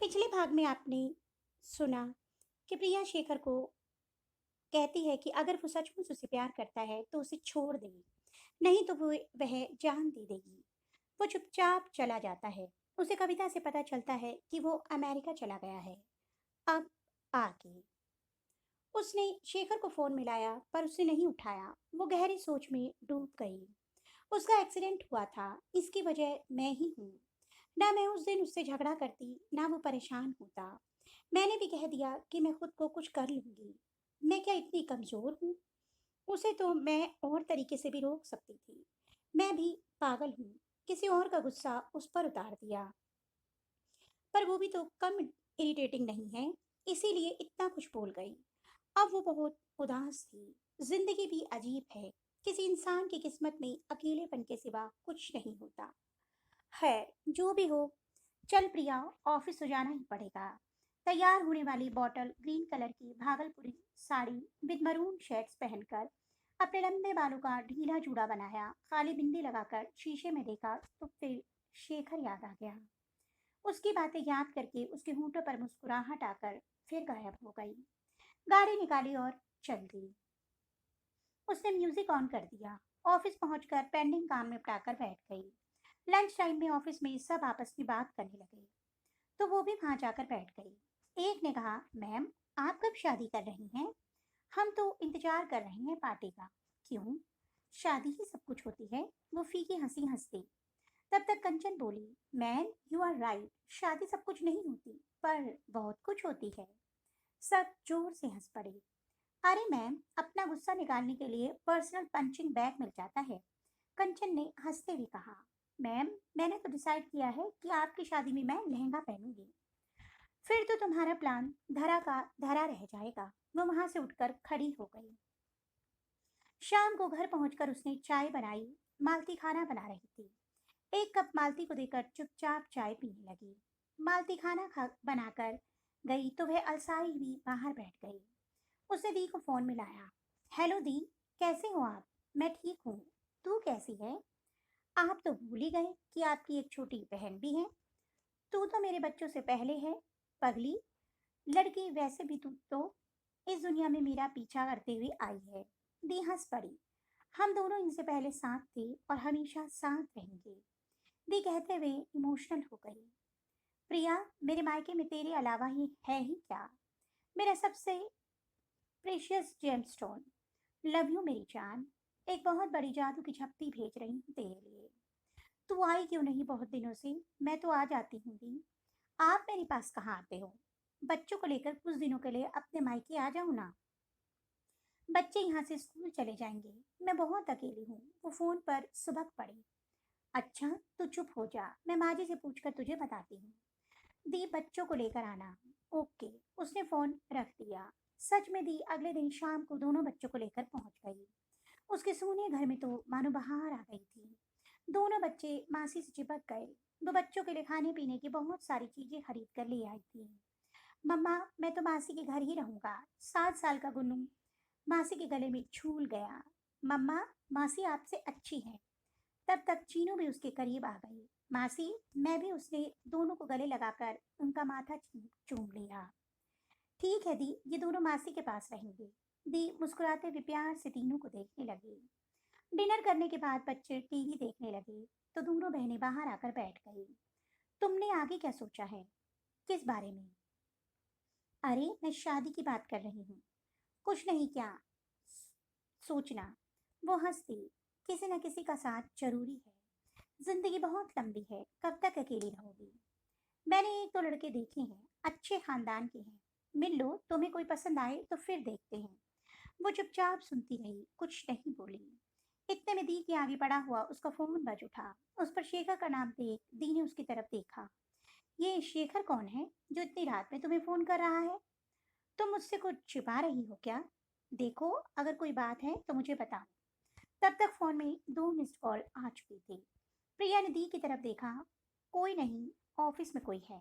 पिछले भाग में आपने सुना कि प्रिया शेखर को कहती है कि अगर वो सचमुच उसे प्यार करता है तो उसे छोड़ दे, नहीं तो वह जान दे देगी। वो चुपचाप चला जाता है। उसे कविता से पता चलता है कि वो अमेरिका चला गया है। अब आगे उसने शेखर को फोन मिलाया पर उसने नहीं उठाया। वो गहरी सोच में डूब गई। उसका एक्सीडेंट हुआ था, इसकी वजह मैं ही हूँ। ना मैं उस दिन उससे झगड़ा करती, ना वो परेशान होता। मैंने भी कह दिया कि मैं खुद को कुछ कर लूंगी। मैं क्या इतनी कमजोर हूँ? उसे तो मैं और तरीके से भी रोक सकती थी। मैं भी पागल हूँ, किसी और का गुस्सा उस पर उतार दिया। पर वो भी तो कम इरिटेटिंग नहीं है, इसीलिए इतना कुछ बोल गई। अब वो बहुत उदास थी। जिंदगी भी अजीब है। किसी इंसान की किस्मत में अकेलेपन के सिवा कुछ नहीं होता। खैर, जो भी हो, चल प्रिया, ऑफिस तो जाना ही पड़ेगा। तैयार होने वाली बॉटल ग्रीन कलर की भागलपुरी साड़ी विद मरून शेड्स पहनकर अपने लंबे बालों का ढीला जूड़ा बनाया, काली बिंदी लगाकर शीशे में देखा तो फिर शेखर याद आ गया। उसकी बातें याद करके उसके होंठों पर मुस्कुराहट आकर फिर गायब हो गई। गाड़ी निकाली और चल दी। उसने म्यूजिक ऑन कर दिया। ऑफिस पहुंचकर पेंडिंग काम निपटाकर बैठ गई। लंच टाइम में ऑफिस में सब आपस में बात करने लगे, तो वो भी वहां जाकर बैठ गई। एक ने कहा, मैम, आप कब शादी कर रही हैं? हम तो इंतजार कर रहे हैं पार्टी का। क्यों? शादी ही सब कुछ होती है, वो फीकी हंसी हंसती। तब तक कंचन बोली, मैन, यू आर राइट, शादी सब कुछ नहीं होती, पर बहुत कुछ होती है। सब जोर से हंस पड़े। अरे मैम, अपना गुस्सा निकालने के लिए पर्सनल पंचिंग बैग मिल जाता है, कंचन ने हंसते हुए कहा। मैम, मैंने तो डिसाइड किया है कि आपकी शादी में मैं लहंगा पहनूंगी। फिर तो तुम्हारा प्लान धरा का धरा रह जाएगा। वो वहां से उठकर खड़ी हो गई। शाम को घर पहुंचकर उसने चाय बनाई। मालती खाना बना रही थी। एक कप मालती को देकर चुपचाप चाय पीने लगी। मालती खाना खा बनाकर गई तो वह अलसाई हुई बाहर बैठ गई। उसने दी को फोन मिलाया। हेलो दी, कैसे हो आप? मैं ठीक हूँ। तू कैसी है? आप तो भूल ही गए कि आपकी एक छोटी बहन भी है। तू तो मेरे बच्चों से पहले है, पगली लड़की। वैसे भी तू तो इस दुनिया में मेरा पीछा करते हुए आई है। दी हंस पड़ी। हम दोनों इनसे पहले साथ थे और हमेशा साथ रहेंगे। दी कहते हुए इमोशनल हो गई। प्रिया, मेरे मायके में तेरे अलावा ही है ही क्या? मेरा सबसे प्रेशियस जेमस्टोन। लव यू मेरी जान। एक बहुत बड़ी जादू की झप्पी भेज रही हूँ तेरे लिए। तू आई क्यों नहीं बहुत दिनों से? मैं तो आ जाती हूँ दी। आप मेरे पास कहाँ आते हो? बच्चों को लेकर कुछ दिनों के लिए अपने मायके आ जाओ ना। बच्चे यहाँ से स्कूल चले जाएंगे। मैं बहुत अकेली हूँ। वो फोन पर सुबक पड़ी। अच्छा, तू चुप हो जा, मैं माँ जी से पूछकर तुझे बताती हूँ। दी, बच्चों को लेकर आना। ओके। उसने फोन रख दिया। सच में दी अगले दिन शाम को दोनों बच्चों को लेकर पहुंच गई। उसके सोने घर में तो मानो बहार आ गई थी। दोनों बच्चे मासी से चिपक गए। वो बच्चों के लिए खाने पीने की बहुत सारी चीजें खरीद कर ले आई थी। मम्मा, मैं तो मासी के घर ही रहूंगा। 7 साल का गुन्नू मासी के गले में झूल गया। मम्मा, मासी आपसे अच्छी है। तब तक चीनू भी उसके करीब आ गई। मासी, मैं भी। उसने दोनों को गले लगाकर उनका माथा चूम लिया। ठीक है दी, ये दोनों मासी के पास रहेंगे। दी मुस्कुराते हुए प्यार से तीनों को देखने लगी। डिनर करने के बाद बच्चे टीवी देखने लगे तो दोनों बहनें बाहर आकर बैठ गई। तुमने आगे क्या सोचा है? किस बारे में? अरे, मैं शादी की बात कर रही हूँ। कुछ नहीं, क्या सोचना? वो हंस दी। किसी न किसी का साथ जरूरी है। जिंदगी बहुत लंबी है, कब तक अकेली रहोगी? मैंने एक दो लड़के देखे हैं, अच्छे खानदान के हैं। मिल लो, तुम्हें कोई पसंद आए तो फिर देखते हैं। वो चुपचाप सुनती रही, कुछ नहीं बोली। इतने में दी के आगे पड़ा हुआ उसका फोन बज उठा। उस पर शेखर का नाम देख दी ने उसकी तरफ देखा। ये शेखर कौन है जो इतनी रात में तुम्हें फोन कर रहा है? तुम मुझसे कुछ छिपा रही हो क्या? देखो, अगर कोई बात है तो मुझे बताओ। तब तक फोन में 2 मिस्ड कॉल आ चुकी थी। प्रिया ने दी की तरफ देखा। कोई नहीं, ऑफिस में कोई है।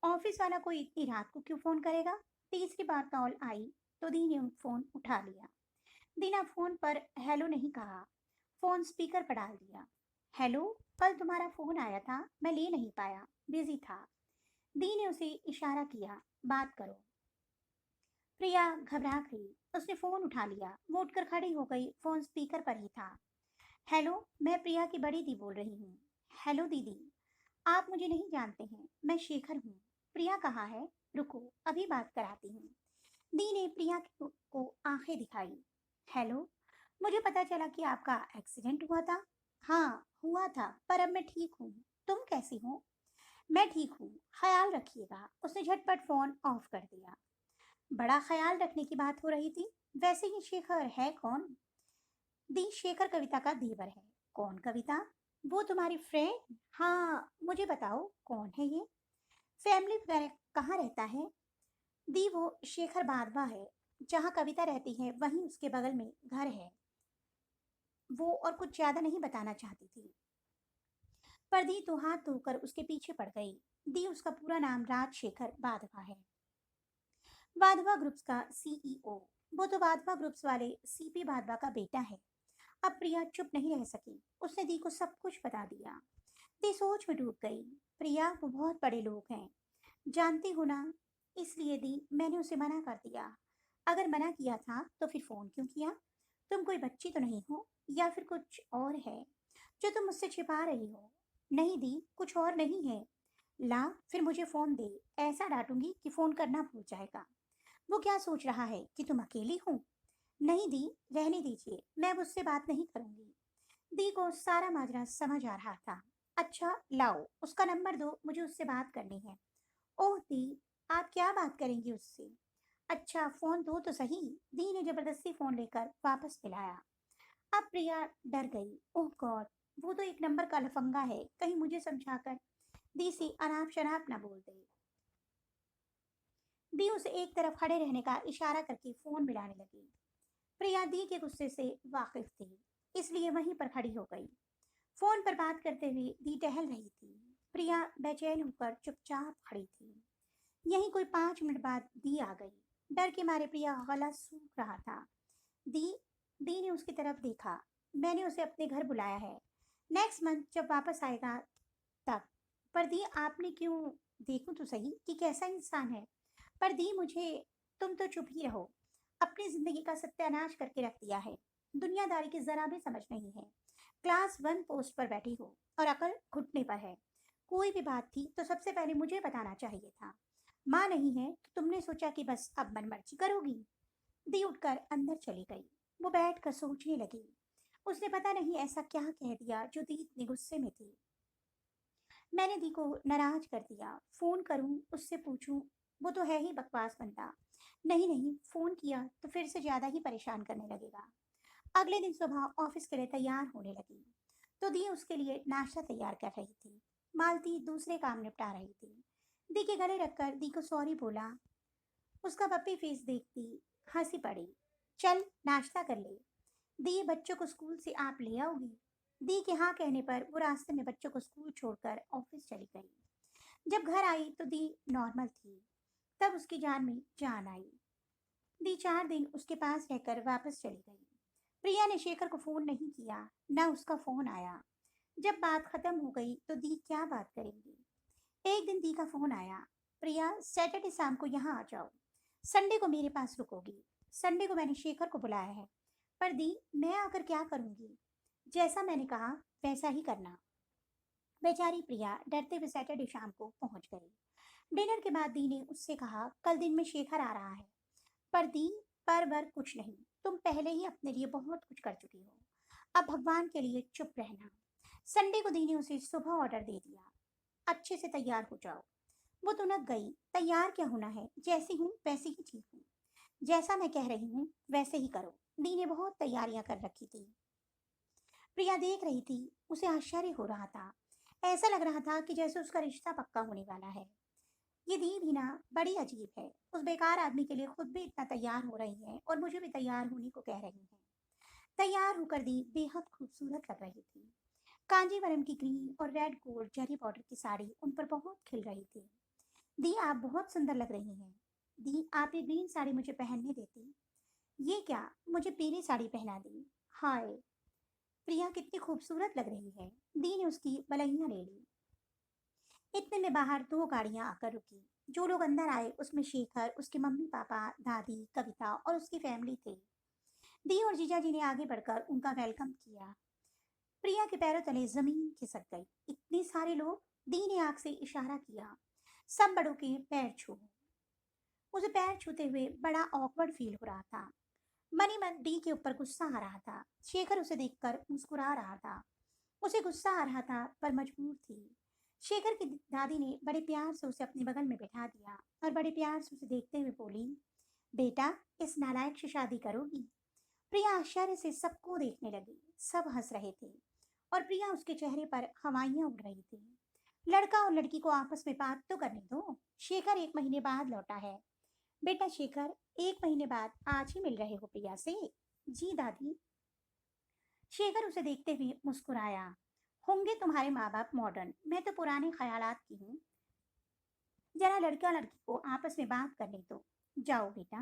ऑफिस वाला कोई इतनी रात को क्यों फोन करेगा? तीसरी बार कॉल आई तो दी ने फोन उठा लिया। दीना फोन पर हेलो नहीं कहा, फोन स्पीकर पर डाल दिया। हेलो, कल तुम्हारा फोन आया था, मैं ले नहीं पाया, बिजी था। दी ने उसे इशारा किया, बात करो। प्रिया घबरा गई। उसने फोन उठा लिया। वो उठकर खड़ी हो गई। फोन स्पीकर पर ही था। हेलो, मैं प्रिया की बड़ी दी बोल रही हूँ। हेलो दीदी, आप मुझे नहीं जानते हैं, मैं शेखर हूँ। प्रिया कहाँ है? रुको, अभी बात कराती हूँ। दी ने प्रिया को आंखें दिखाई। हेलो, मुझे पता चला कि आपका एक्सीडेंट हुआ था। हाँ, हुआ था, पर अब मैं ठीक हूँ। तुम कैसी हो? मैं ठीक हूँ, ख्याल रखिएगा। उसने झटपट फोन ऑफ कर दिया। बड़ा ख्याल रखने की बात हो रही थी। वैसे ये शेखर है कौन? दी शेखर कविता का देवर है। कौन कविता? वो तुम्हारी फ्रेंड? हाँ, मुझे बताओ कौन है ये? फैमिली वगैरह कहाँ रहता है? दी वो शेखर बाधवा है। जहाँ कविता रहती है वहीं उसके बगल में घर है। वो और कुछ ज्यादा नहीं बताना चाहती थी, पर दी तो हाथ धोकर उसके पीछे पड़ गई। दी उसका पूरा नाम राजशेखर बाधवा है, वाधवा ग्रुप्स का सीईओ। वो तो वाधवा ग्रुप्स वाले सीपी वाधवा का बेटा है। अब प्रिया चुप नहीं रह सकी। उसने दी को सब कुछ बता दिया। दी सोच में डूब गई। प्रिया, वो बहुत बड़े लोग हैं, जानती हो ना। इसलिए दी, मैंने उसे मना कर दिया। अगर मना किया था तो फिर फोन क्यों किया? तुम कोई बच्ची तो नहीं हो, या फिर कुछ और है जो तुम मुझसे छिपा रही हो? नहीं दी, कुछ और नहीं है। ला, फिर मुझे फोन दे। ऐसा डांटूंगी कि फोन करना भूल जाएगा। वो क्या सोच रहा है कि तुम अकेली हो? नहीं दी, रहने दीजिए, मैं अब उससे बात नहीं करूंगी। दी को सारा माजरा समझ आ रहा था। अच्छा लाओ, उसका नंबर दो, मुझे उससे बात करनी है। ओह दी, आप क्या बात करेंगी उससे? अच्छा फोन दो तो सही। दी ने जबरदस्ती फोन लेकर वापस दिलाया। अब प्रिया डर गई। ओह गॉड, वो तो एक नंबर का लफंगा है, कहीं मुझे समझाकर दी सी अनाप शनाप न बोल दे। दी उसे एक तरफ खड़े रहने का इशारा करके फोन मिलाने लगी। प्रिया दी के गुस्से से वाकिफ थी, इसलिए वहीं पर खड़ी हो गई। फोन पर बात करते हुए दी टहल रही थी। प्रिया बेचैन होकर चुपचाप खड़ी थी। यहीं कोई 5 मिनट बाद दी आ गई। डर के मारे प्रिया का गला सूख रहा था। दी दी ने उसकी तरफ देखा। मैंने उसे अपने घर बुलाया है, नेक्स्ट मंथ जब वापस आएगा तब। पर दी, आपने क्यों? देखूं तो सही कि कैसा इंसान है। पर दी मुझे, तुम तो चुप ही रहो। अपनी जिंदगी का सत्यानाश करके रख दिया है। दुनियादारी की जरा भी समझ नहीं है। क्लास 1 पोस्ट पर बैठी हो और अकल घुटने पर है। कोई भी बात थी तो सबसे पहले मुझे बताना चाहिए था। माँ नहीं है तो तुमने सोचा कि बस अब मनमर्जी करोगी। दी उठकर अंदर चली गई। वो बैठकर सोचने लगी। उसने पता नहीं ऐसा क्या कह दिया जो दी इतने गुस्से में थी। मैंने दी को नाराज कर दिया। फोन करूं, उससे पूछूं, वो तो है ही बकवास बंदा। नहीं नहीं, फोन किया तो फिर से ज्यादा ही परेशान करने लगेगा। अगले दिन सुबह ऑफिस के लिए तैयार होने लगी तो दी उसके लिए नाश्ता तैयार कर रही थी। मालती दूसरे काम निपटा रही थी। दी के गले रखकर दी को सॉरी बोला। उसका पप्पी फेस देखती हंसी पड़ी। चल नाश्ता कर ले। दी, बच्चों को स्कूल से आप ले आओगी? दी के हाँ कहने पर वो रास्ते में बच्चों को स्कूल छोड़कर ऑफिस चली गई। जब घर आई तो दी नॉर्मल थी। तब उसकी जान में जान आई। दी 4 दिन उसके पास रहकर वापस चली गई। प्रिया ने शेखर को फोन नहीं किया, न उसका फोन आया। जब बात खत्म हो गई तो दी क्या बात करेंगी। एक दिन दी का फोन आया। प्रिया, सैटरडे शाम को यहाँ आ जाओ। संडे को मेरे पास रुकोगी। संडे को मैंने शेखर को बुलाया है। पर दी, मैं आकर क्या करूंगी? जैसा मैंने कहा वैसा ही करना। बेचारी प्रिया डरते हुए सैटरडे शाम को पहुंच गई। डिनर के बाद दी ने उससे कहा, कल दिन में शेखर आ रहा है। पर दी, पर वर कुछ नहीं। तुम पहले ही अपने लिए बहुत कुछ कर चुकी हो। अब भगवान के लिए चुप रहना। संडे को दी ने उसे सुबह ऑर्डर दे दिया, अच्छे से तैयार हो जाओ। वो तुनक गई। तैयार क्या होना है, जैसी हूँ वैसी ही ठीक हूँ। जैसा मैं कह रही हूँ वैसे ही करो। दी ने बहुत तैयारियां कर रखी थी। प्रिया देख रही थी। उसे आश्चर्य हो रहा था। ऐसा लग रहा था कि जैसे उसका रिश्ता पक्का होने वाला है। ये दी भी ना बड़ी अजीब है। उस बेकार आदमी के लिए खुद भी इतना तैयार हो रही है और मुझे भी तैयार होने को कह रही है। तैयार होकर दी बेहद खूबसूरत लग रही थी। कांजीवरम की ग्रीन और रेड गोल्ड जरी बॉर्डर की साड़ी उन पर बहुत खिल रही थी। दी, आप बहुत सुंदर लग रही हैं। दी, आप ये ग्रीन साड़ी मुझे पहनने देती? ये क्या, मुझे पीली साड़ी पहना दी। हाय, प्रिया कितनी खूबसूरत लग रही है। दी ने उसकी बलैया ले ली। इतने में बाहर दो गाड़ियां आकर रुकी। जो लोग अंदर आए उसमें शेखर, उसके मम्मी पापा, दादी, कविता और उसकी फैमिली थे। दी और जीजा जी ने आगे बढ़कर उनका वेलकम किया। प्रिया के पैरों तले जमीन खिसक गई। इतने सारे लोग! दी ने आंख से इशारा किया। सब बड़ों के पैर छू। उसे पैर छूते हुए बड़ा ऑकवर्ड फील हो रहा था। मनी मन डी के ऊपर गुस्सा आ रहा था। शेखर उसे देखकर मुस्कुरा रहा था। उसे गुस्सा आ रहा था पर मजबूर थी। शेखर की दादी ने बड़े प्यार से उसे अपने बगल में बैठा दिया और बड़े प्यार से उसे देखते हुए बोली, बेटा, इस नालायक से शादी करोगी? प्रिया आश्चर्य से सबको देखने लगी। सब हंस रहे थे और प्रिया उसके चेहरे पर हवाइयां उड़ रही थी। लड़का और लड़की को आपस में बात तो करने दो। शेखर 1 महीने बाद लौटा है। बेटा शेखर, 1 महीने बाद आज ही मिल रहे हो प्रिया से? जी दादी। शेखर उसे देखते हुए मुस्कुराया। होंगे तुम्हारे माँ बाप मॉडर्न, मैं तो पुराने ख्यालात की हूँ। जरा लड़का लड़की को आपस में बात करने दो। जाओ बेटा।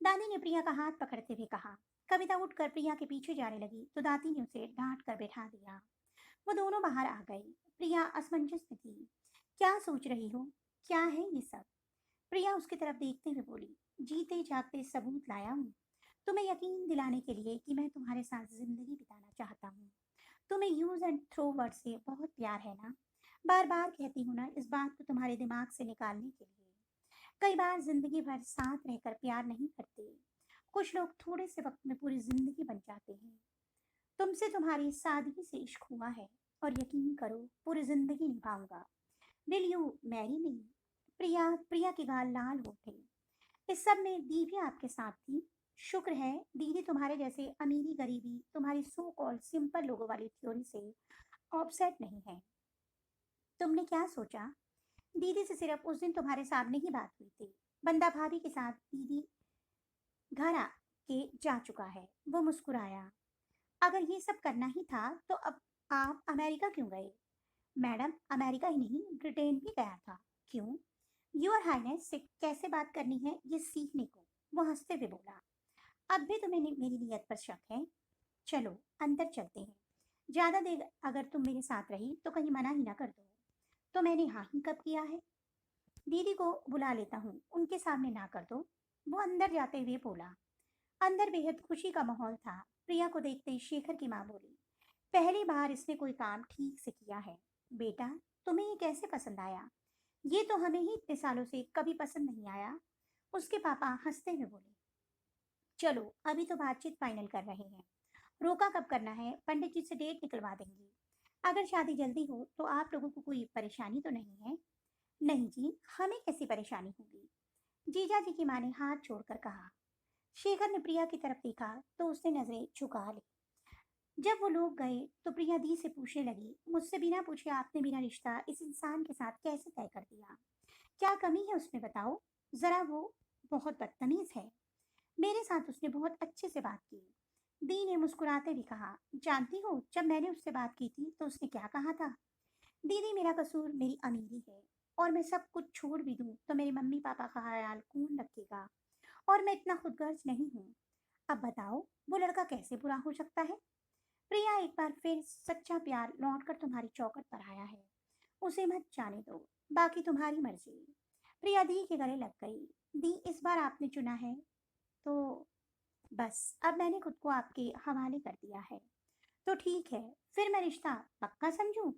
दादी ने प्रिया का हाथ पकड़ते हुए कहा। कविता उठकर प्रिया के पीछे जाने लगी तो दादी ने उसे डांट कर बैठा दिया। वो दोनों बाहर आ गए। प्रिया असमंजस में थी। क्या सोच रही हो? क्या है ये सब? प्रिया उसकी तरफ देखते हुए बोली, जीते जागते सबूत लाया हूँ तुम्हें यकीन दिलाने के लिए कि मैं तुम्हारे साथ जिंदगी बिताना चाहता हूँ। तुम्हें यूज एंड थ्रो वर्ड से बहुत प्यार है ना? बार बार कहती हूँ ना इस बात को तुम्हारे दिमाग से निकालने के लिए। कई बार जिंदगी भर साथ रहकर प्यार नहीं करते। कुछ लोग थोड़े से वक्त में पूरी जिंदगी बन जाते हैं। तुमसे तुम्हारी सादगी से इश्क हुआ है और यकीन करो पूरी जिंदगी निभाऊंगा। Will you marry me? Priya Priya के गाल लाल हो उठे। इस सब में दी भी आपके साथ थी। शुक्र है दीदी तुम्हारे जैसे अमीरी गरीबी तुम्हारी सो कॉल्ड सिंपल लोगों वाली थ्योरी से ऑब्सेट नहीं है। तुमने क्या सोचा? दीदी से सिर्फ उस दिन तुम्हारे सामने ही बात हुई थी। बंदा भाभी के साथ दीदी घर आके जा चुका है। वो मुस्कुराया। अगर ये सब करना ही था तो अब आप अमेरिका क्यों गए? मैडम, अमेरिका ही नहीं ब्रिटेन भी गया था। क्यों? योर हाइनेस से कैसे बात करनी है ये सीखने को। वो हंसते हुए बोला। अब भी तुम्हें मेरी नीयत पर शक है? चलो अंदर चलते हैं। ज्यादा देर अगर तुम मेरे साथ रही तो कहीं मना ही ना कर दो। तो मैंने हाँ ही कब किया है? दीदी को बुला लेता हूँ, उनके सामने ना कर दो। वो अंदर जाते हुए बोला। अंदर बेहद खुशी का माहौल था। प्रिया को देखते ही शेखर की माँ बोली, पहली बार इसने कोई काम ठीक से किया है। बेटा, तुम्हें ये कैसे पसंद आया? ये तो हमें ही इतने सालों से कभी पसंद नहीं आया। उसके पापा हंसते हुए बोले, चलो अभी तो बातचीत फाइनल कर रहे हैं। रोका कब करना है? पंडित जी से डेट निकलवा देंगी। अगर शादी जल्दी हो तो आप लोगों को कोई परेशानी तो नहीं है? नहीं जी, हमें कैसी परेशानी होगी? जीजा जी की माँ ने हाथ छोड़कर कहा। शेखर ने प्रिया की तरफ देखा तो उसने नजरें झुका ली। जब वो लोग गए तो प्रिया दी से पूछने लगी, मुझसे बिना पूछे आपने मेरा रिश्ता इस इंसान के साथ कैसे तय कर दिया? क्या कमी है उसमें बताओ? जरा वो बहुत बदतमीज है। मेरे साथ उसने बहुत अच्छे से बात की। दी ने मुस्कुराते हुए कहा, जानती हो जब मैंने उससे बात की थी तो उसने क्या कहा था? दीदी, मेरा कसूर मेरी अमीरी है और मैं सब कुछ छोड़ भी दूं तो मेरे मम्मी पापा का ख्याल कौन रखेगा? और मैं इतना खुदगर्ज नहीं हूँ। अब बताओ वो लड़का कैसे बुरा हो सकता है? प्रिया, एक बार फिर सच्चा प्यार लौटकर तुम्हारी चौखट पर आया है। उसे मत जाने दो। बाकी तुम्हारी मर्जी। प्रिया दी के गले लग गई। दी, इस बार आपने चुना है तो बस अब मैंने खुद को आपके हवाले कर दिया है। तो ठीक है, फिर मैं रिश्ता पक्का समझूं?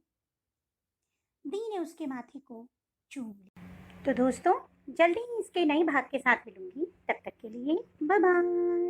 दी ने उसके माथे को चूम लिया। तो दोस्तों, जल्दी ही इसके नए भाग के साथ मिलूंगी। तब तक के लिए बाय बाय।